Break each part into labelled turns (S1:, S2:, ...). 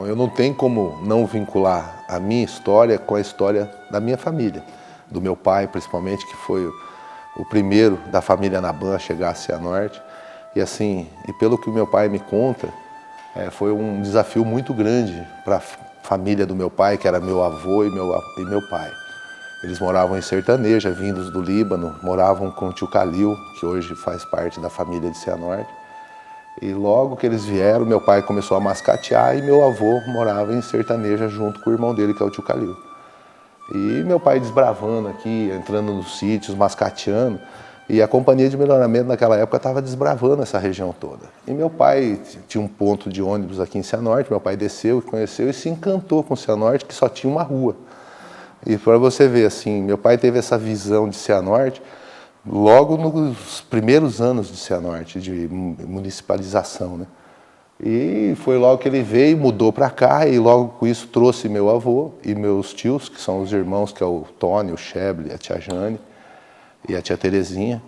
S1: eu não tenho como não vincular a minha história com a história da minha família, do meu pai principalmente, que foi o primeiro da família Naban a chegar a Cianorte. E assim, e pelo que o meu pai me conta, foi um desafio muito grande para a família do meu pai, que era meu avô e meu pai. Eles moravam em Sertaneja, vindos do Líbano, moravam com o tio Calil, que hoje faz parte da família de Cianorte. E logo que eles vieram, meu pai começou a mascatear e meu avô morava em Sertaneja junto com o irmão dele, que é o tio Calil. E meu pai desbravando aqui, entrando nos sítios, mascateando. E a companhia de melhoramento naquela época estava desbravando essa região toda. E meu pai tinha um ponto de ônibus aqui em Cianorte, meu pai desceu, conheceu e se encantou com Cianorte, que só tinha uma rua. E para você ver, assim, meu pai teve essa visão de Cianorte logo nos primeiros anos de Cianorte, de municipalização, né? E foi logo que ele veio, mudou para cá e logo com isso trouxe meu avô e meus tios, que são os irmãos, que é o Tony, o Cheble, a tia Jane e a tia Terezinha.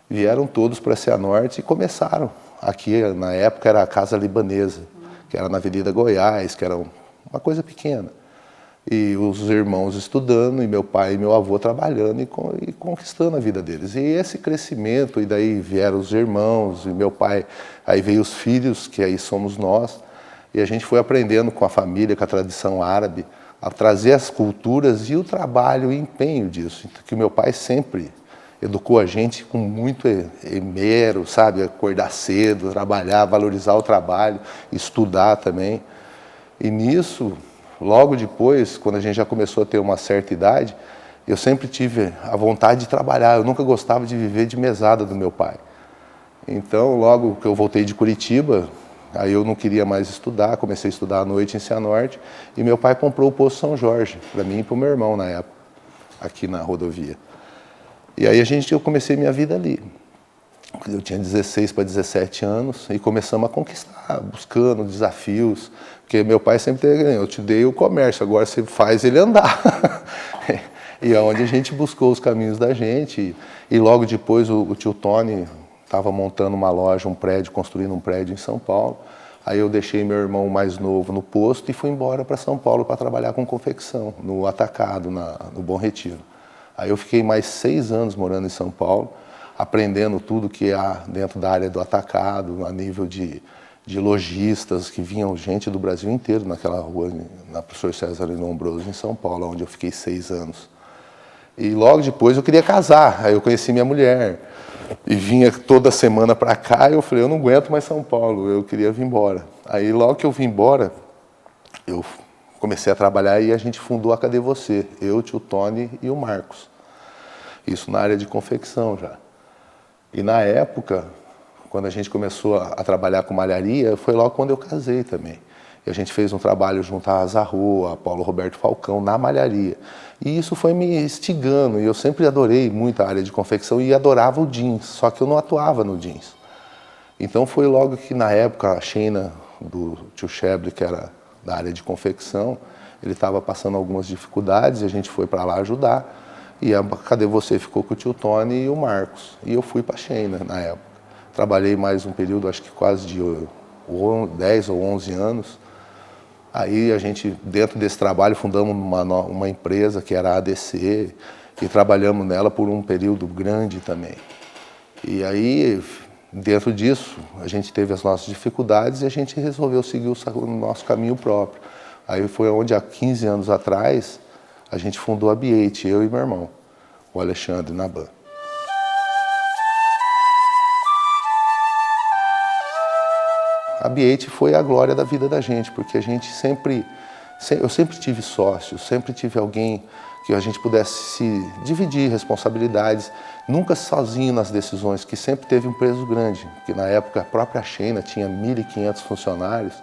S1: Vieram todos para Cianorte e começaram. Aqui, na época, era a Casa Libanesa, que era na Avenida Goiás, que era uma coisa pequena. E os irmãos estudando, e meu pai e meu avô trabalhando e conquistando a vida deles. E esse crescimento, e daí vieram os irmãos, e meu pai, aí veio os filhos, que aí somos nós, e a gente foi aprendendo com a família, com a tradição árabe, a trazer as culturas e o trabalho e empenho disso, que o meu pai sempre educou a gente com muito esmero, sabe, acordar cedo, trabalhar, valorizar o trabalho, estudar também. E nisso, logo depois, quando a gente já começou a ter uma certa idade, eu sempre tive a vontade de trabalhar. Eu nunca gostava de viver de mesada do meu pai. Então, logo que eu voltei de Curitiba, aí eu não queria mais estudar, comecei a estudar à noite em Cianorte, e meu pai comprou o Posto São Jorge, para mim e para o meu irmão na época, aqui na rodovia. E aí eu comecei minha vida ali. Eu tinha 16 para 17 anos e começamos a conquistar, buscando desafios, porque meu pai sempre teve, eu te dei o comércio, agora você faz ele andar. E é onde a gente buscou os caminhos da gente. E logo depois o tio Tony estava montando uma loja, um prédio, construindo um prédio em São Paulo. Aí eu deixei meu irmão mais novo no posto e fui embora para São Paulo para trabalhar com confecção, no Atacado, no Bom Retiro. Aí eu fiquei mais 6 anos morando em São Paulo, aprendendo tudo que há dentro da área do atacado, a nível de lojistas, que vinham gente do Brasil inteiro naquela rua, na Professor César Lombroso, em São Paulo, onde eu fiquei 6 anos. E logo depois eu queria casar, aí eu conheci minha mulher, e vinha toda semana para cá, e eu falei, eu não aguento mais São Paulo, eu queria vir embora. Aí logo que eu vim embora, eu comecei a trabalhar e a gente fundou a Cadê Você? Eu, o tio Tony e o Marcos. Isso na área de confecção já. E na época, quando a gente começou a trabalhar com malharia, foi logo quando eu casei também. E a gente fez um trabalho junto a Azarro, a Paulo Roberto Falcão, na malharia. E isso foi me instigando, e eu sempre adorei muito a área de confecção e adorava o jeans, só que eu não atuava no jeans. Então foi logo que na época a Sheina, do tio Cheble, que era da área de confecção, ele estava passando algumas dificuldades e a gente foi para lá ajudar. E a Cadê Você ficou com o tio Tony e o Marcos. E eu fui para a Sheina na época. Trabalhei mais um período, acho que quase de 10 ou 11 anos. Aí a gente, dentro desse trabalho, fundamos uma empresa que era a ADC e trabalhamos nela por um período grande também. E aí, dentro disso, a gente teve as nossas dificuldades e a gente resolveu seguir o nosso caminho próprio. Aí foi onde, há 15 anos atrás, a gente fundou a B8, eu e meu irmão, o Alexandre Naban. A B8 foi a glória da vida da gente, porque a gente eu sempre tive sócios, sempre tive alguém que a gente pudesse se dividir responsabilidades, nunca sozinho nas decisões, que sempre teve um peso grande, que na época a própria Sheina tinha 1.500 funcionários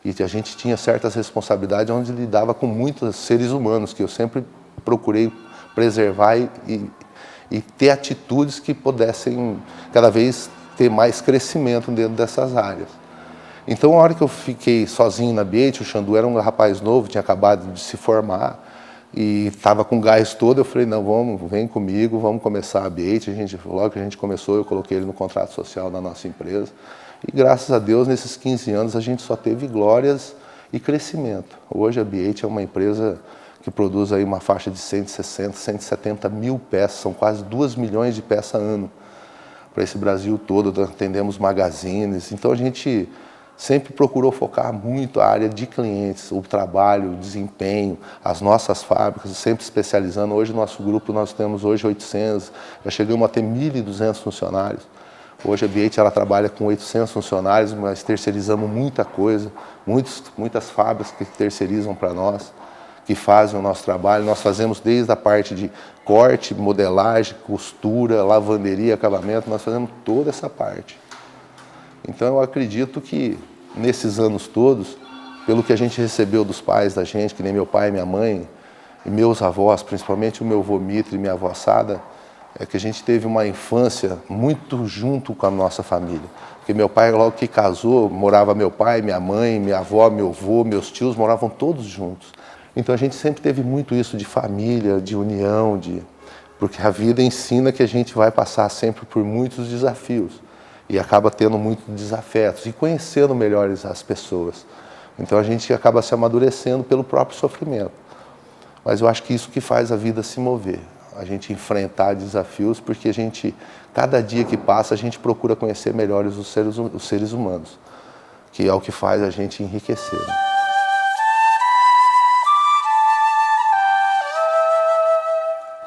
S1: e a gente tinha certas responsabilidades onde lidava com muitos seres humanos, que eu sempre procurei preservar e ter atitudes que pudessem cada vez ter mais crescimento dentro dessas áreas. Então, a hora que eu fiquei sozinho na B8, o Xandu era um rapaz novo, tinha acabado de se formar e estava com gás todo. Eu falei, não, vem comigo, vamos começar a B8. Logo que a gente começou, eu coloquei ele no contrato social da nossa empresa. E graças a Deus, nesses 15 anos, a gente só teve glórias e crescimento. Hoje a B8 é uma empresa que produz aí uma faixa de 160, 170 mil peças, são quase 2 milhões de peças ano para esse Brasil todo, atendemos magazines, então a gente sempre procurou focar muito a área de clientes, o trabalho, o desempenho, as nossas fábricas, sempre especializando. Hoje no nosso grupo nós temos hoje 800, já chegamos a ter 1.200 funcionários. Hoje a B8 ela trabalha com 800 funcionários, mas terceirizamos muita coisa, muitas fábricas que terceirizam para nós, que fazem o nosso trabalho. Nós fazemos desde a parte de corte, modelagem, costura, lavanderia, acabamento, nós fazemos toda essa parte. Então eu acredito que nesses anos todos, pelo que a gente recebeu dos pais da gente, que nem meu pai e minha mãe, e meus avós, principalmente o meu avô Mitre e minha avó Sada, é que a gente teve uma infância muito junto com a nossa família. Porque meu pai, logo que casou, morava meu pai, minha mãe, minha avó, meu avô, meus tios, moravam todos juntos. Então a gente sempre teve muito isso de família, de união, porque a vida ensina que a gente vai passar sempre por muitos desafios e acaba tendo muitos desafetos e conhecendo melhores as pessoas. Então a gente acaba se amadurecendo pelo próprio sofrimento. Mas eu acho que isso que faz a vida se mover, a gente enfrentar desafios, porque a gente, cada dia que passa, a gente procura conhecer melhores os seres humanos, que é o que faz a gente enriquecer.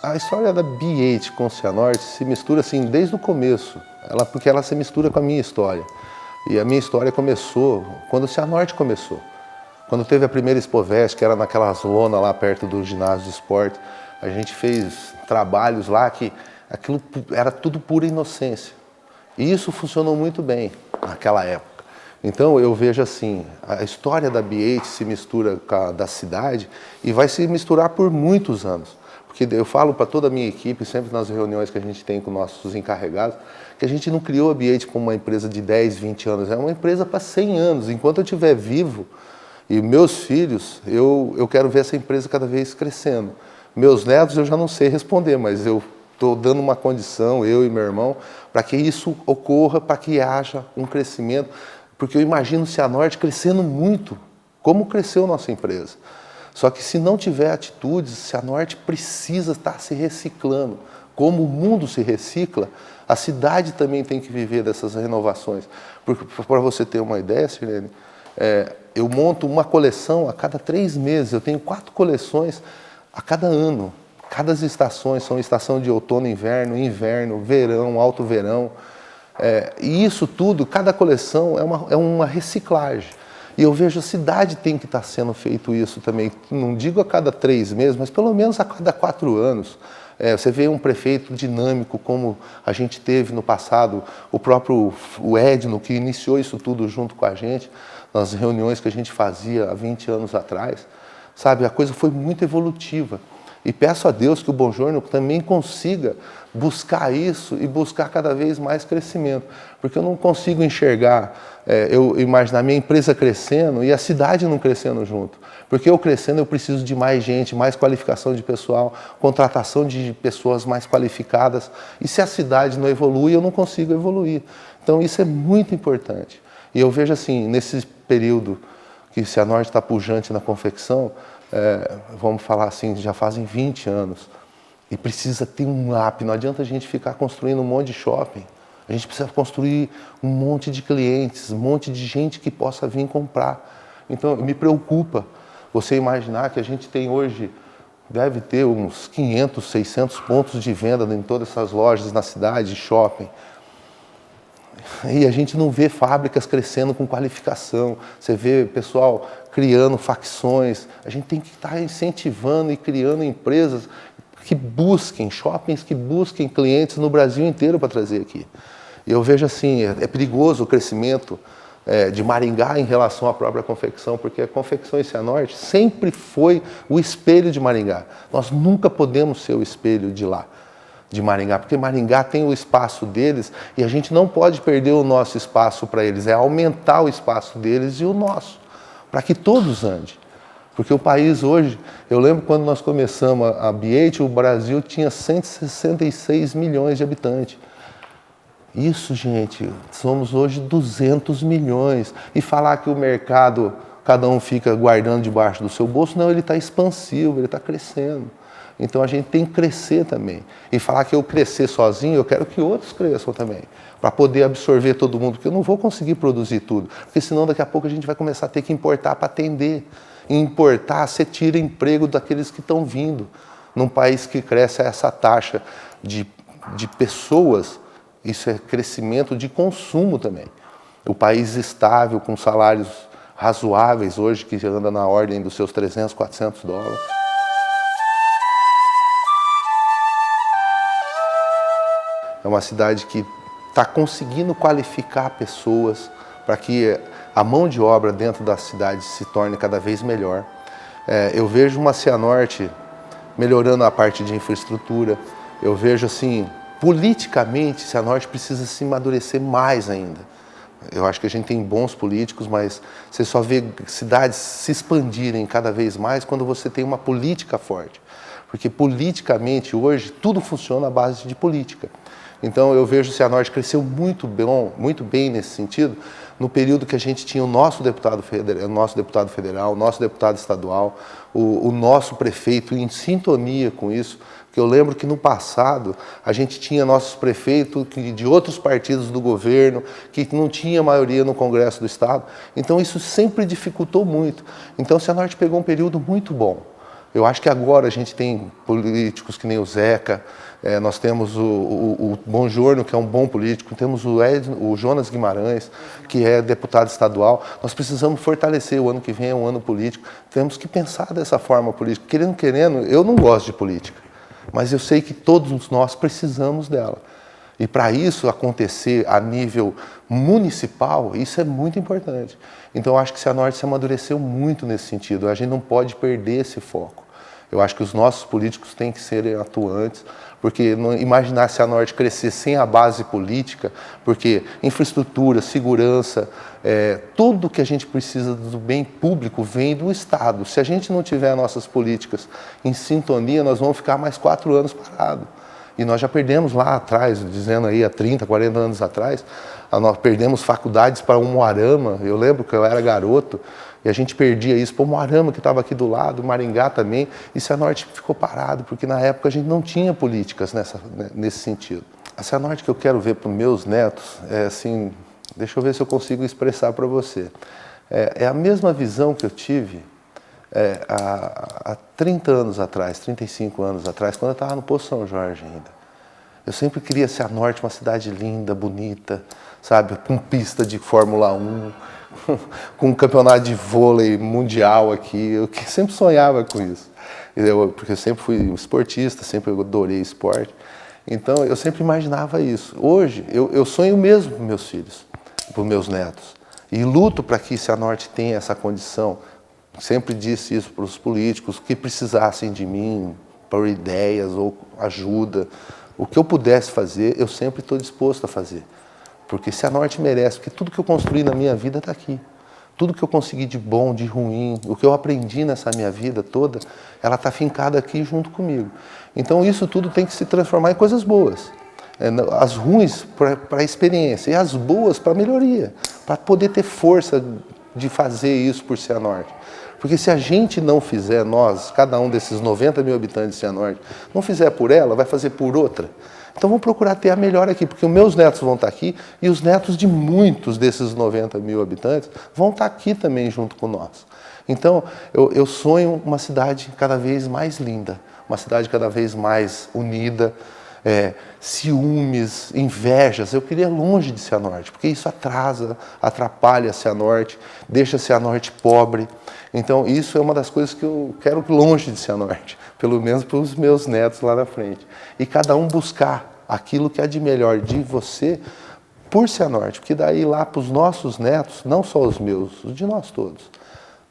S1: A história da B8 com o Cianorte se mistura assim desde o começo, porque ela se mistura com a minha história. E a minha história começou quando o Cianorte começou. Quando teve a primeira Expovest, que era naquelas lonas lá perto do ginásio de esporte, a gente fez trabalhos lá que aquilo era tudo pura inocência. E isso funcionou muito bem naquela época. Então eu vejo assim, a história da B8 se mistura com a da cidade e vai se misturar por muitos anos. Porque eu falo para toda a minha equipe, sempre nas reuniões que a gente tem com nossos encarregados, que a gente não criou a B8 como uma empresa de 10, 20 anos, é uma empresa para 100 anos. Enquanto eu estiver vivo e meus filhos, eu quero ver essa empresa cada vez crescendo. Meus netos eu já não sei responder, mas eu estou dando uma condição, eu e meu irmão, para que isso ocorra, para que haja um crescimento, porque eu imagino o Cianorte crescendo muito, como cresceu a nossa empresa. Só que se não tiver atitudes, se a Cianorte precisa estar se reciclando. Como o mundo se recicla, a cidade também tem que viver dessas renovações. Para você ter uma ideia, Sirlene, eu monto uma coleção a cada 3 meses, eu tenho 4 coleções a cada ano. Cada estações são estação de outono, inverno, verão, alto verão. E isso tudo, cada coleção é uma reciclagem. E eu vejo a cidade tem que estar sendo feito isso também, não digo a cada 3 meses, mas pelo menos a cada 4 anos. Você vê um prefeito dinâmico como a gente teve no passado, o Edno, que iniciou isso tudo junto com a gente, nas reuniões que a gente fazia há 20 anos atrás. Sabe, a coisa foi muito evolutiva. E peço a Deus que o Bongiorno também consiga buscar isso e buscar cada vez mais crescimento. Porque eu não consigo enxergar, eu imaginar minha empresa crescendo e a cidade não crescendo junto. Porque eu crescendo eu preciso de mais gente, mais qualificação de pessoal, contratação de pessoas mais qualificadas. E se a cidade não evolui, eu não consigo evoluir. Então isso é muito importante. E eu vejo assim, nesse período que o Cianorte está pujante na confecção, vamos falar assim, já fazem 20 anos, e precisa ter um up, não adianta a gente ficar construindo um monte de shopping, a gente precisa construir um monte de clientes, um monte de gente que possa vir comprar. Então me preocupa você imaginar que a gente tem hoje, deve ter uns 500, 600 pontos de venda em todas essas lojas na cidade, shopping. E a gente não vê fábricas crescendo com qualificação, você vê pessoal criando facções, a gente tem que estar incentivando e criando empresas que busquem, shoppings que busquem clientes no Brasil inteiro para trazer aqui. E eu vejo assim, é perigoso o crescimento de Maringá em relação à própria confecção, porque a confecção em Cianorte sempre foi o espelho de Maringá. Nós nunca podemos ser o espelho de lá, de Maringá, porque Maringá tem o espaço deles e a gente não pode perder o nosso espaço para eles, é aumentar o espaço deles e o nosso, para que todos andem. Porque o país hoje, eu lembro quando nós começamos a B8, o Brasil tinha 166 milhões de habitantes. Isso, gente, somos hoje 200 milhões. E falar que o mercado cada um fica guardando debaixo do seu bolso, não, ele está expansivo, ele está crescendo. Então a gente tem que crescer também. E falar que eu crescer sozinho, eu quero que outros cresçam também, para poder absorver todo mundo, porque eu não vou conseguir produzir tudo, porque senão daqui a pouco a gente vai começar a ter que importar para atender. E importar, você tira emprego daqueles que estão vindo. Num país que cresce a essa taxa de pessoas, isso é crescimento de consumo também. O país estável, com salários razoáveis hoje, que anda na ordem dos seus 300, 400 dólares. É uma cidade que está conseguindo qualificar pessoas para que a mão de obra dentro da cidade se torne cada vez melhor. Eu vejo uma Cianorte melhorando a parte de infraestrutura. Eu vejo assim, politicamente, Cianorte precisa se amadurecer mais ainda. Eu acho que a gente tem bons políticos, mas você só vê cidades se expandirem cada vez mais quando você tem uma política forte. Porque politicamente, hoje, tudo funciona à base de política. Então eu vejo que o Cianorte cresceu muito bem nesse sentido, no período que a gente tinha o nosso deputado federal, o nosso deputado estadual, o nosso prefeito em sintonia com isso. Porque eu lembro que no passado a gente tinha nossos prefeitos de outros partidos do governo, que não tinha maioria no Congresso do Estado. Então isso sempre dificultou muito. Então o Cianorte pegou um período muito bom. Eu acho que agora a gente tem políticos que nem o Zeca, nós temos o Bongiorno, que é um bom político, temos o Jonas Guimarães, que é deputado estadual. Nós precisamos fortalecer, o ano que vem é um ano político, temos que pensar dessa forma política. Querendo, eu não gosto de política, mas eu sei que todos nós precisamos dela. E para isso acontecer a nível municipal, isso é muito importante. Então eu acho que o Cianorte se amadureceu muito nesse sentido, a gente não pode perder esse foco. Eu acho que os nossos políticos têm que serem atuantes, porque não imaginar Cianorte crescer sem a base política, porque infraestrutura, segurança, tudo que a gente precisa do bem público vem do Estado. Se a gente não tiver nossas políticas em sintonia, nós vamos ficar mais 4 anos parados. E nós já perdemos lá atrás, dizendo aí há 30, 40 anos atrás, nós perdemos faculdades para Umuarama. Eu lembro que eu era garoto e a gente perdia isso para Umuarama, que estava aqui do lado, Maringá também, e Cianorte ficou parado, porque na época a gente não tinha políticas nesse sentido. A Cianorte que eu quero ver para os meus netos é assim, deixa eu ver se eu consigo expressar para você. É a mesma visão que eu tive há 30 anos atrás, 35 anos atrás, quando eu estava no Poço São Jorge ainda. Eu sempre queria Cianorte uma cidade linda, bonita, sabe, com pista de Fórmula 1, com um campeonato de vôlei mundial aqui. Eu sempre sonhava com isso, porque eu sempre fui esportista, sempre adorei esporte. Então eu sempre imaginava isso. Hoje eu sonho mesmo para meus filhos, para os meus netos, e luto para que Cianorte tenha essa condição. Sempre disse isso para os políticos, que precisassem de mim, por ideias ou ajuda. O que eu pudesse fazer, eu sempre estou disposto a fazer. Porque Cianorte merece, porque tudo que eu construí na minha vida está aqui. Tudo que eu consegui de bom, de ruim, o que eu aprendi nessa minha vida toda, ela está fincada aqui junto comigo. Então isso tudo tem que se transformar em coisas boas. As ruins para a experiência e as boas para a melhoria, para poder ter força de fazer isso por Cianorte. Porque se a gente não fizer, nós, cada um desses 90 mil habitantes de Cianorte, não fizer por ela, vai fazer por outra. Então vamos procurar ter a melhor aqui, porque os meus netos vão estar aqui e os netos de muitos desses 90 mil habitantes vão estar aqui também junto com nós. Então eu sonho uma cidade cada vez mais linda, uma cidade cada vez mais unida, ciúmes, invejas, eu queria longe de Cianorte, porque isso atrapalha Cianorte, deixa Cianorte pobre. Então isso é uma das coisas que eu quero longe de Cianorte, pelo menos para os meus netos lá na frente. E cada um buscar aquilo que é de melhor de você por Cianorte, porque daí lá para os nossos netos, não só os meus, os de nós todos,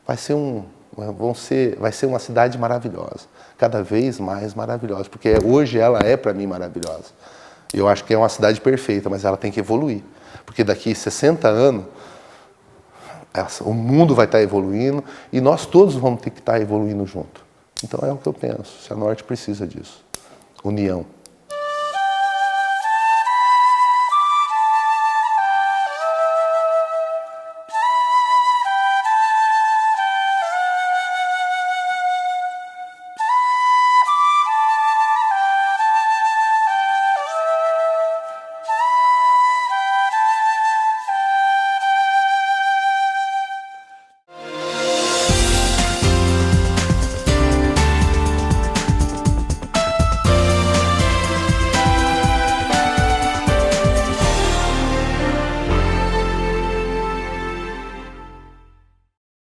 S1: vai ser uma cidade maravilhosa, cada vez mais maravilhosa, porque hoje ela é para mim maravilhosa. Eu acho que é uma cidade perfeita, mas ela tem que evoluir, porque daqui 60 anos o mundo vai estar evoluindo e nós todos vamos ter que estar evoluindo junto. Então é o que eu penso, Cianorte precisa disso, união.